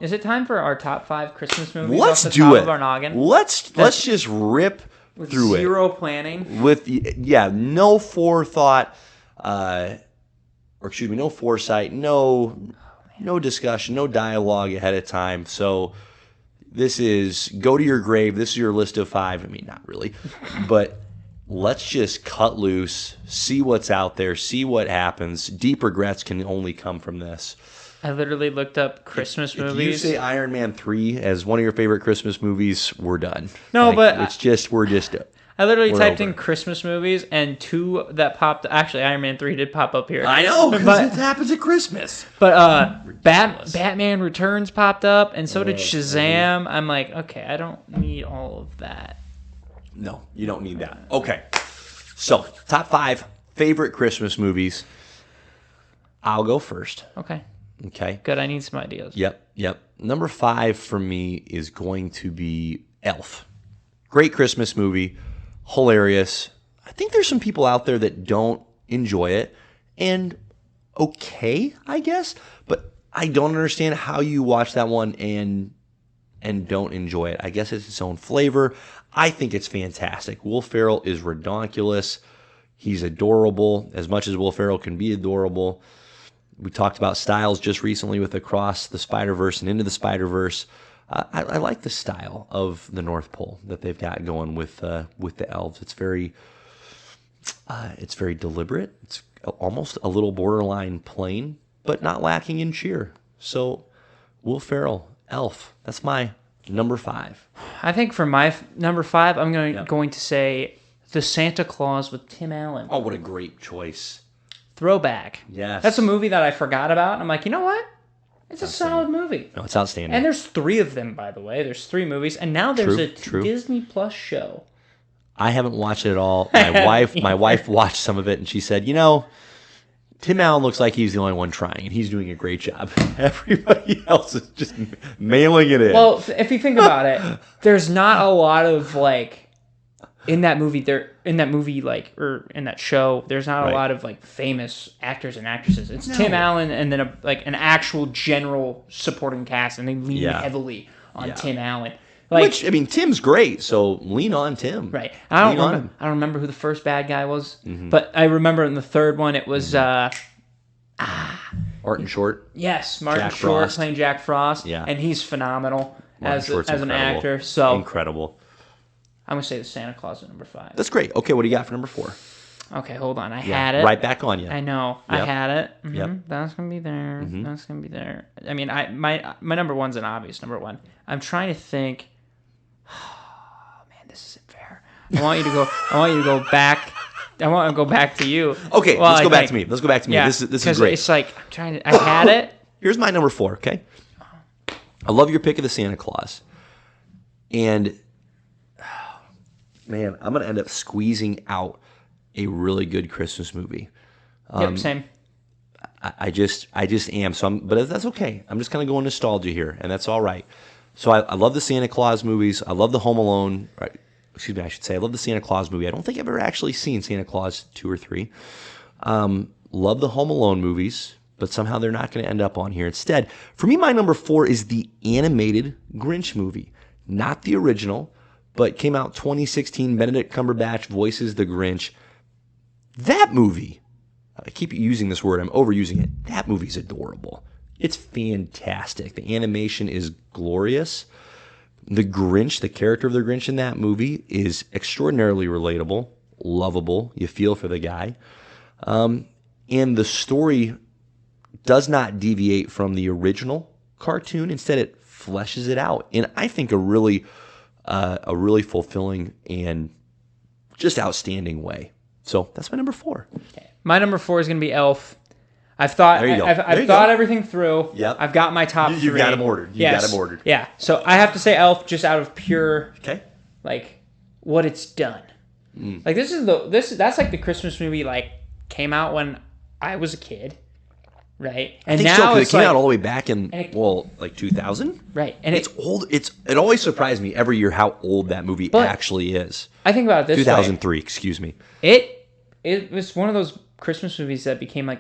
Is it time for our top 5 Christmas movies Let's off the do top it. of our noggin? Let's just rip With through zero planning? With no forethought, no foresight, no discussion, no dialogue ahead of time. So this is go to your grave. This is your list of 5. I mean, not really, but let's just cut loose, see what's out there, see what happens. Deep regrets can only come from this. I literally looked up Christmas movies. If you say Iron Man 3 as one of your favorite Christmas movies, we're done. No, but we're just. I literally typed over. in Christmas movies, and 2 that popped. Actually, Iron Man 3 did pop up here. I know, because it happens at Christmas. But Batman Returns popped up, and so did Shazam. I'm like, okay, I don't need all of that. No, you don't need that. Okay, so top 5 favorite Christmas movies. I'll go first. Okay. Good. I need some ideas. Yep. Number 5 for me is going to be Elf. Great Christmas movie. Hilarious. I think there's some people out there that don't enjoy it. And okay, I guess. But I don't understand how you watch that one and don't enjoy it. I guess it's its own flavor. I think it's fantastic. Will Ferrell is redonkulous. He's adorable, as much as Will Ferrell can be adorable. We talked about styles just recently with Across the Spider-Verse and Into the Spider-Verse. I like the style of the North Pole that they've got going with the elves. It's very deliberate. It's almost a little borderline plain, but not lacking in cheer. So, Will Ferrell, Elf. That's my number 5. I think for my number 5, I'm going to say The Santa Claus with Tim Allen. Oh, what a great choice. Throwback. Yes. That's a movie that I forgot about. I'm like, you know what? It's a solid movie. No, it's outstanding. And there's 3 of them, by the way. There's 3 movies, and now there's True. Disney Plus show. I haven't watched it at all. My wife watched some of it, and she said, Tim Allen looks like he's the only one trying, and he's doing a great job. Everybody else is just mailing it in. Well, if you think about it, there's not a lot of in that show, there's not a lot of famous actors and actresses. It's Tim Allen and then an actual general supporting cast, and they lean heavily on Tim Allen. Which, I mean, Tim's great, so lean on Tim. Right. I don't remember who the first bad guy was, but I remember in the third one it was Martin Short. Yes, Martin Jack Short Frost. playing Jack Frost. Yeah. And he's phenomenal as Short's an actor. So incredible. I'm going to say the Santa Claus at number 5. That's great. Okay, what do you got for number 4? Okay, hold on. I had it. Right back on you. I know. Yep. I had it. Mm-hmm. Yep. That's going to be there. That's going to be there. I mean, my number 1's an obvious number 1. I'm trying to think. Oh, man, this isn't fair. I want you to go back. I want to go back to you. Okay, let's go back to me. Let's go back to me. Yeah, this is great. It's like I'm trying to. I had it. Here's my number 4. Okay, I love your pick of the Santa Claus, and man, I'm gonna end up squeezing out a really good Christmas movie. Yep, same. I just am. But that's okay. I'm just kind of going nostalgia here, and that's all right. So I love the Santa Claus movies. I love the Home Alone. Excuse me, I should say I love the Santa Claus movie. I don't think I've ever actually seen Santa Claus 2 or 3. Love the Home Alone movies, but somehow they're not going to end up on here. Instead, for me, my number 4 is the animated Grinch movie. Not the original, but came out 2016. Benedict Cumberbatch voices the Grinch. That movie, I keep using this word, I'm overusing it. That movie's adorable. It's fantastic. The animation is glorious. The Grinch, the character of the Grinch in that movie is extraordinarily relatable, lovable. You feel for the guy. And the story does not deviate from the original cartoon. Instead, it fleshes it out in, I think, a really fulfilling and just outstanding way. So that's my number 4. Okay. My number 4 is going to be Elf. I've thought everything through. Yep. I've got my top 3. You've got them ordered. Yeah. So I have to say Elf just out of pure what it's done. Like that's like the Christmas movie came out when I was a kid. Right. And now it came out all the way back in 2000. Right. And it's old. It always surprised me every year how old that movie actually is. I think about it this 2003, excuse me. It was one of those Christmas movies that became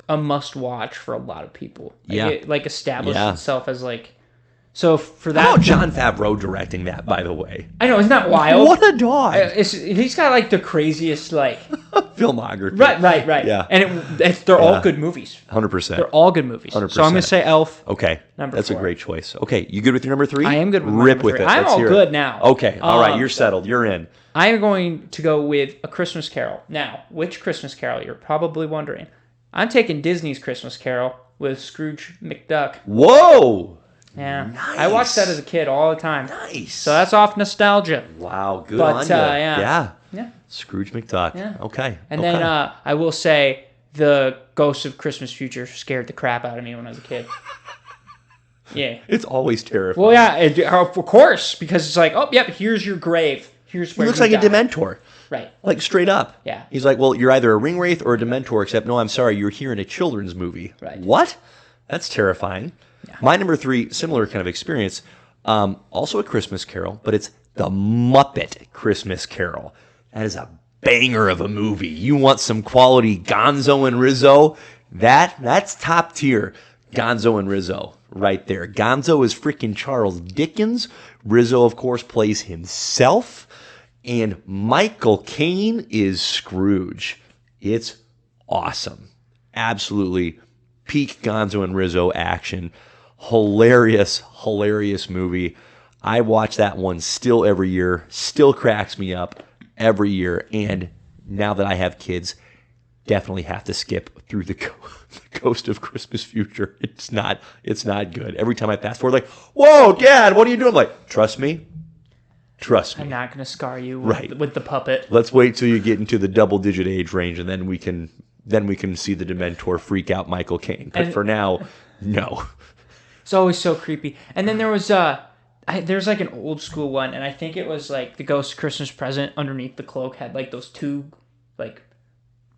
a must watch for a lot of people. It established itself as So for How about that, Jon Favreau directing that, by the way? I know, isn't that wild? What a dog. He's got like the craziest like Filmography. right. Yeah. And they're all good movies. 100%. They're all good movies. 100%. So I'm gonna say Elf. Okay. That's 4. a great choice. Okay, you good with your number 3? I am good with my Rip number with 3. it. I'm Let's all hear good it. now. Okay. All right. You're settled. You're in. I am going to go with A Christmas Carol. Now, which Christmas Carol? You're probably wondering. I'm taking Disney's Christmas Carol with Scrooge McDuck. Whoa. Yeah. Nice. I watched that as a kid all the time. Nice. So that's off nostalgia. Wow. Good But, on you. yeah. Scrooge McDuck. Yeah. Okay. And then I will say the Ghost of Christmas Future scared the crap out of me when I was a kid. Yeah. It's always terrifying. Well, yeah, of course, because it's like, oh, yep, here's your grave. Here's where He looks you like die. a Dementor. Right. Like straight up. Yeah. He's like, well, you're either a ring wraith or a Dementor, except no, I'm sorry, you're here in a children's movie. Right. What? That's terrifying. Yeah. My number 3, similar kind of experience, also a Christmas Carol, but it's the Muppet Christmas Carol. That is a banger of a movie. You want some quality Gonzo and Rizzo? That's top tier. Gonzo and Rizzo right there. Gonzo is freaking Charles Dickens. Rizzo, of course, plays himself. And Michael Caine is Scrooge. It's awesome. Absolutely peak Gonzo and Rizzo action. Hilarious movie. I watch that one still every year. Still cracks me up every year. And now that I have kids, definitely have to skip through the Ghost of Christmas Future. It's not good. Every time I pass forward, like, whoa, Dad, what are you doing? I'm like, trust me. I'm not going to scar you with the puppet. Let's wait till you get into the double-digit age range, and then we can see the Dementor freak out Michael Caine. But for now, no. It's always so creepy. And then there was there's like an old school one, and I think it was like the Ghost Christmas Present underneath the cloak had like those two like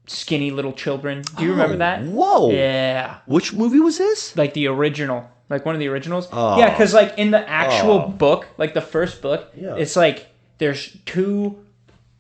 skinny little children. Do you remember that? Whoa. Yeah. Which movie was this? Like the original. Like one of the originals. Oh. Yeah, because like in the actual book, like the first book, Yeah. it's like there's two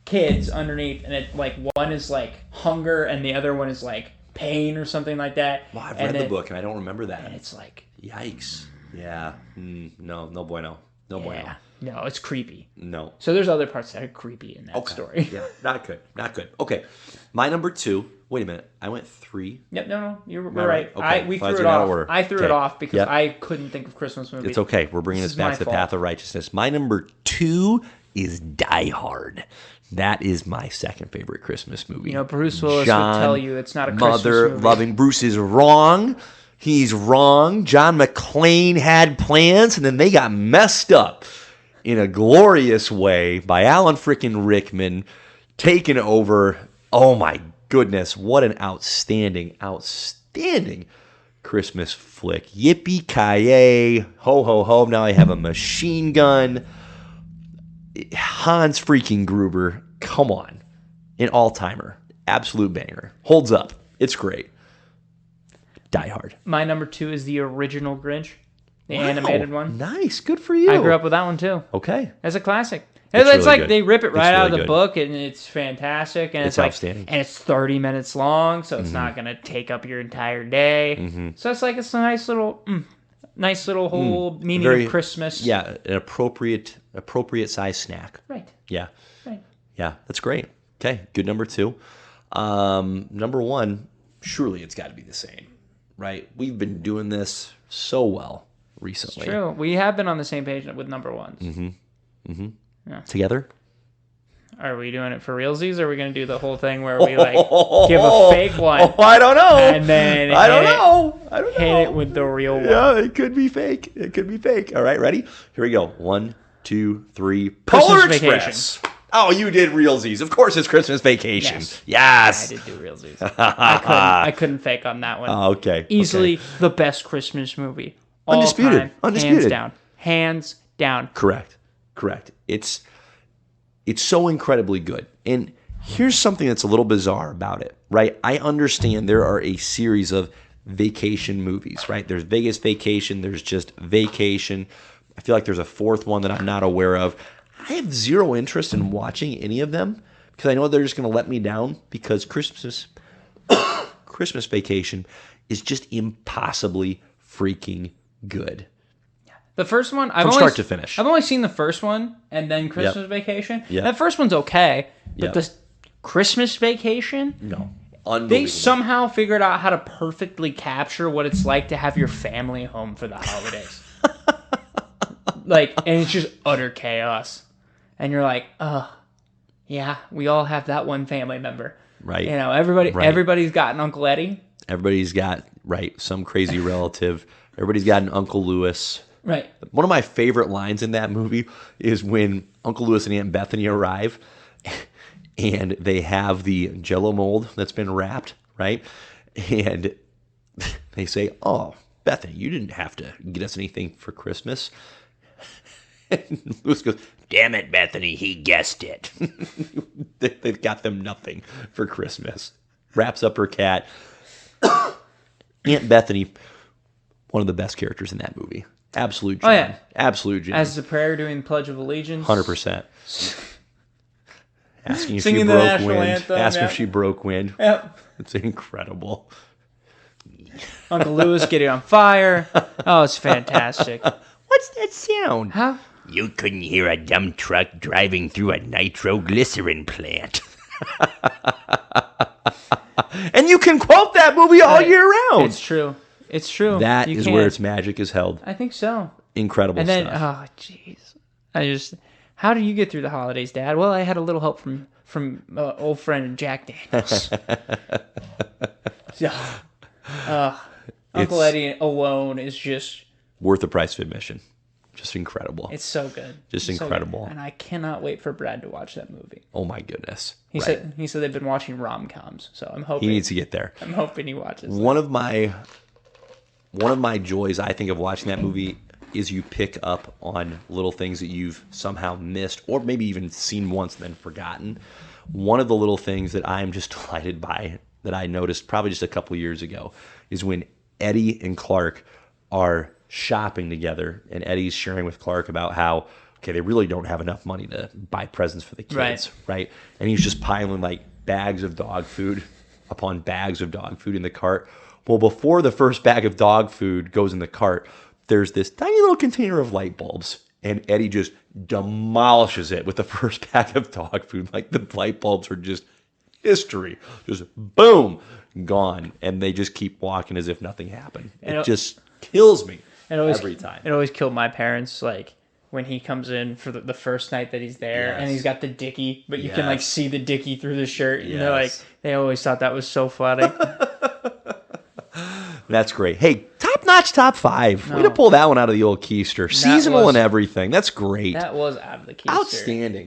kids underneath, and it like one is like hunger and the other one is like pain or something like that. Well, I've read the book and I don't remember that. And it's like, yikes. Yeah. No bueno. No bueno. No, it's creepy. No. So there's other parts that are creepy in that story. Yeah, not good. Okay. My number 2. Wait a minute. I went 3. Yep, no, you're right. Okay. We Thought threw you it were out of off. order. I threw Okay. it off because Yep. I couldn't think of Christmas movies. It's okay. We're bringing us is back my to the fault. path of righteousness. My number 2 is Die Hard. That is my second favorite Christmas movie. You know, Bruce Willis would tell you it's not a Christmas movie. Loving Bruce is wrong. He's wrong. John McClane had plans, and then they got messed up in a glorious way by Alan frickin' Rickman, taking over. Oh my goodness, what an outstanding Christmas flick. Yippee-ki-yay, ho ho ho, now I have a machine gun. Hans freaking Gruber, come on. An all-timer. Absolute banger. Holds up. It's great. Die Hard. My number 2 is the original Grinch, the animated one. Nice. Good for you. I grew up with that one too. Okay. It's a classic. It's It's really like good. they rip it right out of really the good. book, and it's fantastic. And It's like, outstanding. and it's 30 minutes long, so it's not gonna take up your entire day. So it's like it's a nice little whole meaning Very- of Christmas. Yeah, an appropriate size snack. Right. Yeah. Right. Yeah, that's great. Okay, good number 2. Number 1, surely it's got to be the same, right? We've been doing this so well recently. True. We have been on the same page with number 1s. Together? Are we doing it for realsies, or are we gonna do the whole thing where we like give a fake one Oh, I don't know. and then I don't know. hit it with the real one? Yeah, it could be fake. All right, ready? Here we go. 1, 2, 3. Christmas Polar Vacation. Express. Oh, you did realsies. Of course, it's Christmas Vacation. Yes. Yes. I did do realsies. I couldn't fake on that one. Oh, okay. Easily the best Christmas movie. All Undisputed. time. Undisputed. Hands down. Correct. It's so incredibly good. And here's something that's a little bizarre about it, right? I understand there are a series of vacation movies, right? There's Vegas Vacation, there's just Vacation. I feel like there's a fourth one that I'm not aware of. I have zero interest in watching any of them because I know they're just going to let me down because Christmas Vacation is just impossibly freaking good. The first one, From start to finish. I've only seen the first one and then Christmas Vacation. Yep. That first one's okay, but Yep. the Christmas Vacation, No. they Unbelievable. somehow figured out how to perfectly capture what it's like to have your family home for the holidays. And it's just utter chaos. And you're like, oh, yeah, we all have that one family member. Right. Everybody's got an Uncle Eddie. Everybody's got, some crazy relative. Everybody's got an Uncle Lewis. Right. One of my favorite lines in that movie is when Uncle Lewis and Aunt Bethany arrive and they have the Jell-O mold that's been wrapped, right? And they say, "Oh, Bethany, you didn't have to get us anything for Christmas." And Lewis goes, "Damn it, Bethany, he guessed it." They've got them nothing for Christmas. Wraps up her cat. Aunt Bethany, one of the best characters in that movie. Absolute gem. Oh, yeah. Absolute gem. As the prayer doing the Pledge of Allegiance. 100%. Asking if Singing she the broke national wind. anthem, Asking yeah. if she broke wind. Yep. It's incredible. Uncle Lewis getting on fire. Oh, it's fantastic. What's that sound? Huh? You couldn't hear a dump truck driving through a nitroglycerin plant. And you can quote that movie all Right. year round. It's true. It's true. That You is can't- where its magic is held. I think so. Incredible And then, stuff. oh, jeez. How do you get through the holidays, Dad? Well, I had a little help from old friend Jack Daniels. Uncle Eddie alone is just, Worth the price of admission. Just incredible. it's so good. Just It's so good. incredible. And I cannot wait for Brad to watch that movie. Oh my goodness. He Right. said they've been watching rom-coms, so I'm He hoping needs to get there. I'm hoping he watches. One of my joys, I think, of watching that movie is you pick up on little things that you've somehow missed or maybe even seen once and then forgotten. One of the little things that I'm just delighted by that I noticed probably just a couple years ago is when Eddie and Clark are shopping together and Eddie's sharing with Clark about how, okay, they really don't have enough money to buy presents for the kids, right? And he's just piling like bags of dog food upon bags of dog food in the cart. Well, before the first bag of dog food goes in the cart, there's this tiny little container of light bulbs, and Eddie just demolishes it with the first bag of dog food. Like the light bulbs are just history, just boom, gone, and they just keep walking as if nothing happened. It just kills me every time. It always killed my parents, like when he comes in for the first night that he's there, and he's got the dickie, but you can like see the dickie through the shirt, and they're like, they always thought that was so funny. That's great. Hey, top-notch top 5. Way to pull that one out of the old keister. Seasonal and everything. That's great. That was out of the keister. Outstanding.